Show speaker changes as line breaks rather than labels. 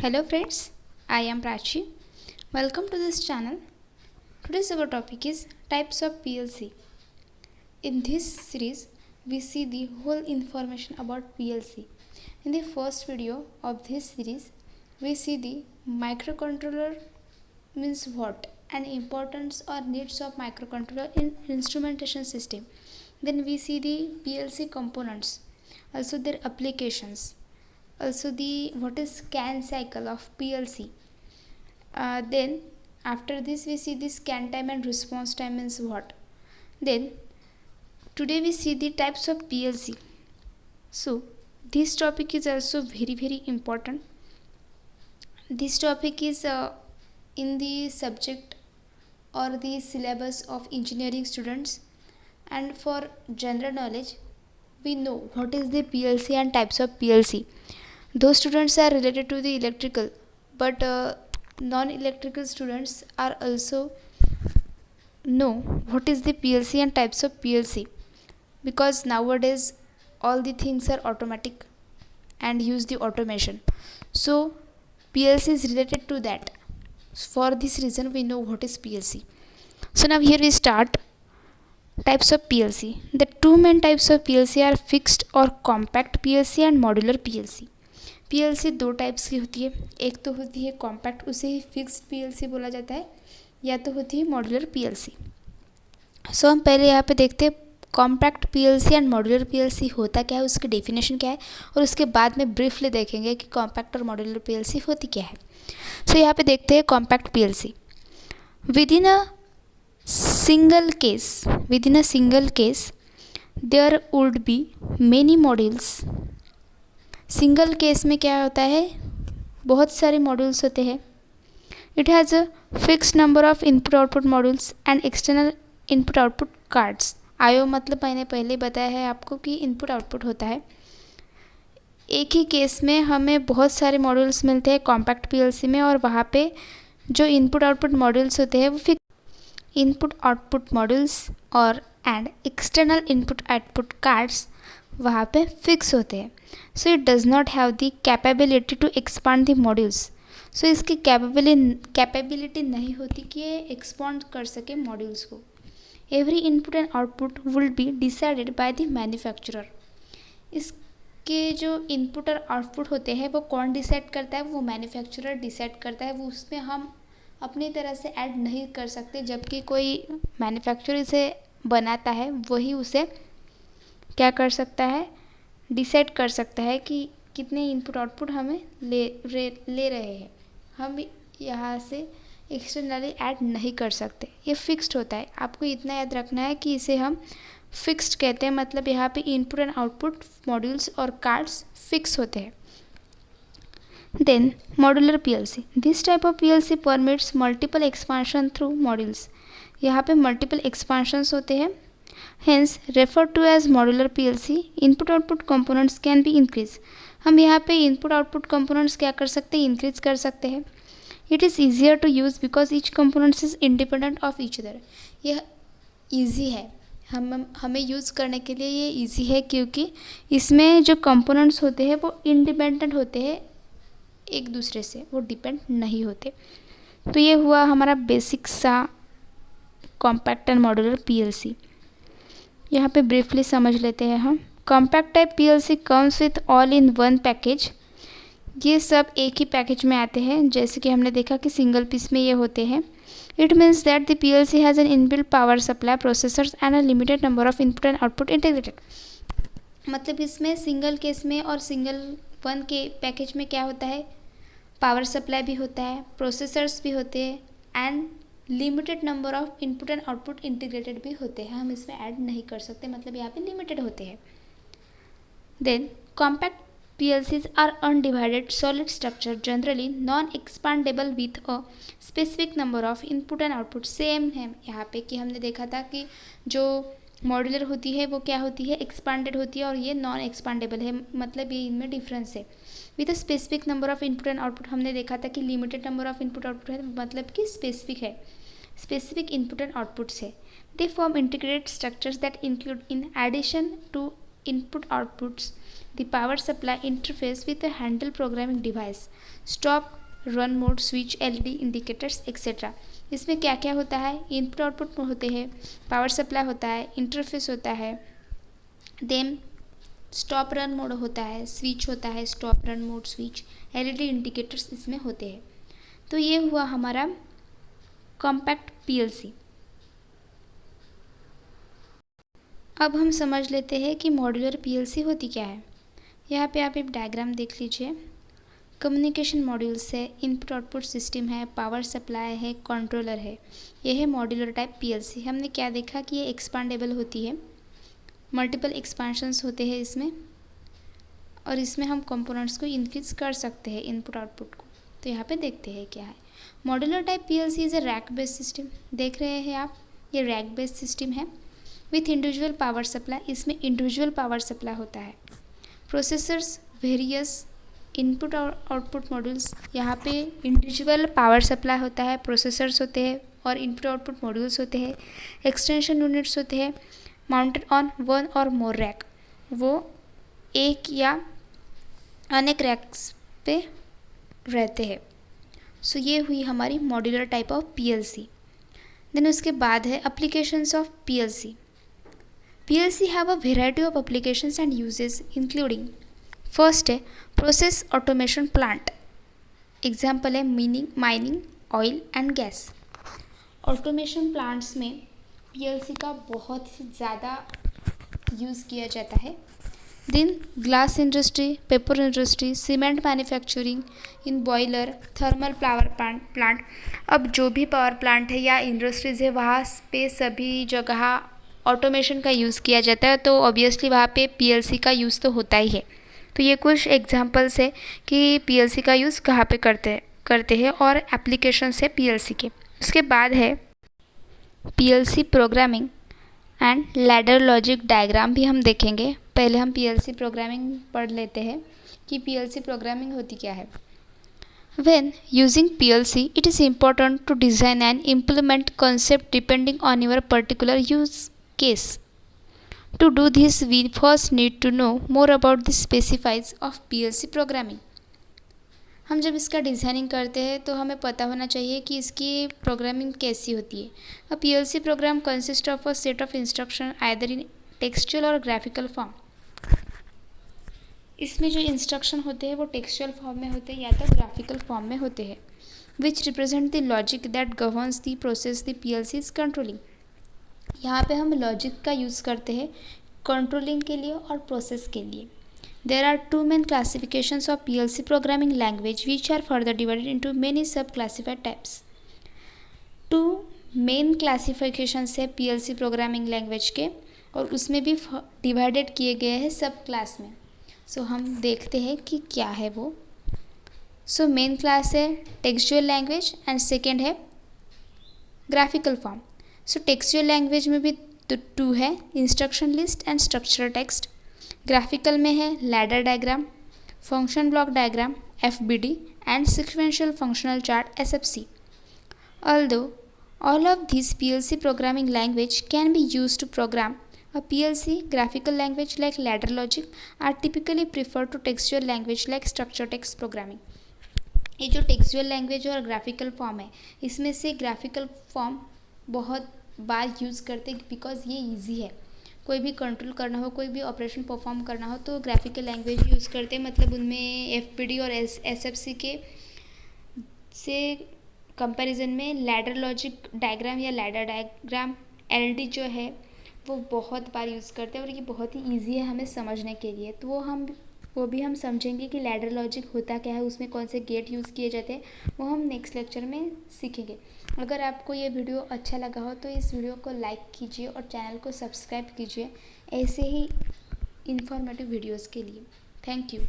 Hello friends, I am Prachi. Welcome to this channel. Today's our topic is types of PLC. In this series, we see the whole information about PLC. In the first video of this series, we see the microcontroller means what and importance or needs of microcontroller in instrumentation system. Then we see the PLC components, also their applications, also the what is scan cycle of PLC. Then after this we see the scan time and response time means what. Then today we see the types of PLC. So this topic is also very important. This topic is in the subject or the syllabus of engineering students, and for general knowledge we know what is the PLC and types of PLC. Those students are related to the electrical, but non-electrical students are also know what is the PLC and types of PLC, because nowadays all the things are automatic and use the automation. So PLC is related to that. For this reason we know what is PLC. So now here we start types of PLC. The two main types of PLC are fixed or compact PLC and modular PLC. PLC दो types की होती है, एक तो होती है compact, उसे ही fixed PLC बोला जाता है, या तो होती है मॉड्यूलर PLC. सो हम पहले यहाँ पे देखते हैं compact PLC and modular PLC होता क्या है, उसकी डेफिनेशन क्या है, और उसके बाद में ब्रीफली देखेंगे कि कॉम्पैक्ट और मॉड्यूलर PLC होती क्या है. सो यहाँ पे देखते हैं compact PLC. Within a single case there would be many modules. Single case में क्या होता है, बहुत सारे मॉड्यूल्स होते हैं. It has a fixed number of input output modules and external input output cards. आयो मतलब मैंने पहले बताया है आपको कि इनपुट आउटपुट होता है. एक ही केस में हमें बहुत सारे मॉड्यूल्स मिलते हैं कॉम्पैक्ट PLC में, और वहाँ पे जो इनपुट आउटपुट मॉड्यूल्स होते हैं वो फिक्स इनपुट आउटपुट मॉड्यूल्स और and external input output cards वहाँ पे फिक्स होते हैं. So it does not have the capability to expand the modules. So इसकी कैपेबिलिटी नहीं होती कि ये एक्सपांड कर सके मॉड्यूल्स को. Every input and output will be decided by the manufacturer. इसके जो इनपुट और आउटपुट होते हैं वो कौन डिसाइड करता है, वो मैन्युफैक्चरर डिसाइड करता है. वो उसमें हम अपनी तरह से ऐड नहीं कर सकते, जबकि कोई मैन्युफैक्चरर इसे बनाता है वही उसे क्या कर सकता है, डिसाइड कर सकता है कि कितने इनपुट आउटपुट हमें ले रहे हैं. हम यहाँ से एक्सटर्नली ऐड नहीं कर सकते, ये फिक्स्ड होता है. आपको इतना याद रखना है कि इसे हम फिक्स्ड कहते हैं, मतलब यहाँ पे इनपुट एंड आउटपुट मॉड्यूल्स और कार्ड्स फिक्स होते हैं. Then modular PLC. This type of PLC permits multiple expansion through modules. यहाँ पे multiple expansions होते हैं. Hence referred to as modular PLC. Input output components can be increased. हम यहाँ पे input output components क्या कर सकते हैं, increase कर सकते हैं. It is easier to use because each component is independent of each other. यह easy है, हमें यूज़ करने के लिए ये easy है, क्योंकि इसमें जो components होते हैं वो independent होते हैं एक दूसरे से, वो डिपेंड नहीं होते. तो ये हुआ हमारा बेसिक सा कॉम्पैक्ट एंड मॉड्यूलर PLC. यहाँ पे ब्रीफली समझ लेते हैं हम. Compact type PLC comes with all in one package. ये सब एक ही पैकेज में आते हैं, जैसे कि हमने देखा कि सिंगल पीस में ये होते हैं. It means that the PLC has an inbuilt power supply, processors and a limited number of input and output integrated. मतलब इसमें सिंगल केस में और सिंगल वन के पैकेज में क्या होता है, पावर सप्लाई भी होता है, प्रोसेसर्स भी होते हैं, and limited number of input and output integrated भी होते हैं. हम इसमें ऐड नहीं कर सकते, मतलब यहाँ पे लिमिटेड होते हैं. Then compact PLCs are undivided solid structure, generally non expandable with a specific number of input and output. Same है यहाँ पे कि हमने देखा था कि जो मॉड्यूलर होती है वो क्या होती है, एक्सपांडेड होती है, और ये नॉन एक्सपांडेबल है, मतलब ये इनमें डिफरेंस है. With a specific number of input and output हमने देखा था कि limited number of input output है, मतलब कि स्पेसिफिक है, स्पेसिफिक इनपुट एंड आउटपुट्स है. They form integrated structures that include in addition to input outputs the power supply interface with a handle programming device, stop, run mode, switch, LED indicators etc. इसमें क्या क्या होता है, input output होते हैं, power supply होता है, interface होता है, देन स्टॉप रन मोड होता है, स्विच होता है, stop run mode switch, LED indicators इसमें होते हैं। तो ये हुआ हमारा कॉम्पैक्ट PLC। अब हम समझ लेते हैं कि मॉड्यूलर PLC होती क्या है। यहाँ पे आप एक डायग्राम देख लीजिए। कम्युनिकेशन मॉड्यूल्स है, इनपुट आउटपुट सिस्टम है, पावर सप्लाई है, कंट्रोलर है। यह है मॉड्यूलर टाइप PLC। हमने क्या देखा कि ये एक्सपांडेबल होती है, मल्टीपल एक्सपांशंस होते हैं इसमें, और इसमें हम कंपोनेंट्स को इंक्रीज कर सकते हैं, इनपुट आउटपुट को। तो यहाँ पे देखते हैं क्या है। Modular type PLC is a rack based system. देख रहे हैं आप, ये रैक बेस्ड सिस्टम है विथ इंडिविजुअल पावर सप्लाई। इसमें इंडिविजुअल पावर सप्लाई होता है। प्रोसेसर्स, वेरियस इनपुट और आउटपुट मॉड्यूल्स। यहाँ पे इंडिविजुअल पावर सप्लाई होता है, प्रोसेसर्स होते हैं और इनपुट आउटपुट मॉड्यूल्स होते हैं। एक्सटेंशन यूनिट्स होते हैं माउंटेड ऑन वन और मोर रैक, वो एक या अनेक रैक्स पे रहते हैं। सो ये हुई हमारी modular type of PLC। Then उसके बाद है applications of PLC। PLC have a variety of applications and uses including first है प्रोसेस ऑटोमेशन प्लांट। एग्जाम्पल है mining, oil and gas. Automation plants में PLC का बहुत ही ज़्यादा यूज़ किया जाता है। Then glass industry, paper industry, cement manufacturing, in boiler, thermal power plant. अब जो भी पावर प्लांट है या इंडस्ट्रीज़ है वहाँ पे सभी जगह ऑटोमेशन का यूज़ किया जाता है, तो ऑब्वियसली वहाँ पे PLC का यूज़ तो होता ही है। तो ये कुछ एग्जांपल्स है कि PLC का यूज़ कहाँ पे करते हैं और एप्लीकेशंस है PLC के। उसके बाद है PLC programming and ladder logic diagram भी हम देखेंगे। पहले हम PLC प्रोग्रामिंग पढ़ लेते हैं कि PLC प्रोग्रामिंग होती क्या है। When using PLC, it is important to design and implement concept depending on your particular use case. To do this, we first need to know more about the specifics of PLC programming. हम जब इसका designing करते हैं तो हमें पता होना चाहिए कि इसकी प्रोग्रामिंग कैसी होती है। A PLC program consist of a set of instruction either in textual or graphical form. इसमें जो इंस्ट्रक्शन होते हैं वो टेक्सचुअल फॉर्म में होते हैं या तो ग्राफिकल फॉर्म में होते हैं, which represent the logic that governs the process the PLC is controlling. यहाँ पे हम लॉजिक का यूज़ करते हैं कंट्रोलिंग के लिए और प्रोसेस के लिए। There are two main classifications of PLC programming language which are further divided into many sub classified types. Two main classifications है PLC प्रोग्रामिंग लैंग्वेज के, और उसमें भी डिवाइडेड किए गए हैं सब क्लास में। सो हम देखते हैं कि क्या है वो। सो मेन क्लास है टेक्सचुअल लैंग्वेज एंड सेकेंड है ग्राफिकल फॉर्म। सो टेक्सचुअल लैंग्वेज में भी टू है, instruction list and structural text. Graphical में है ladder diagram, function block diagram FBD and sequential functional chart SFC। Although all of these PLC programming language can be used to program a PLC, graphical language like ladder logic are typically preferred to textual language like structure text programming. ये जो textual language और graphical form है, इसमें से graphical form बहुत बार use करते हैं because ये इजी है। कोई भी कंट्रोल करना हो, कोई भी ऑपरेशन परफॉर्म करना हो तो ग्राफिकल लैंग्वेज यूज़ करते हैं। मतलब उनमें FBD और SFC के से कंपैरिजन में लैडर लॉजिक डायग्राम या लैडर डायग्राम LD जो है वो बहुत बार यूज़ करते हैं और ये बहुत ही इजी है हमें समझने के लिए। तो वो भी हम समझेंगे कि लैडर लॉजिक होता क्या है, उसमें कौन से गेट यूज़ किए जाते हैं, वो हम नेक्स्ट लेक्चर में सीखेंगे। अगर आपको ये वीडियो अच्छा लगा हो तो इस वीडियो को लाइक कीजिए और चैनल को सब्सक्राइब कीजिए ऐसे ही इंफॉर्मेटिव वीडियोज़ के लिए। Thank you.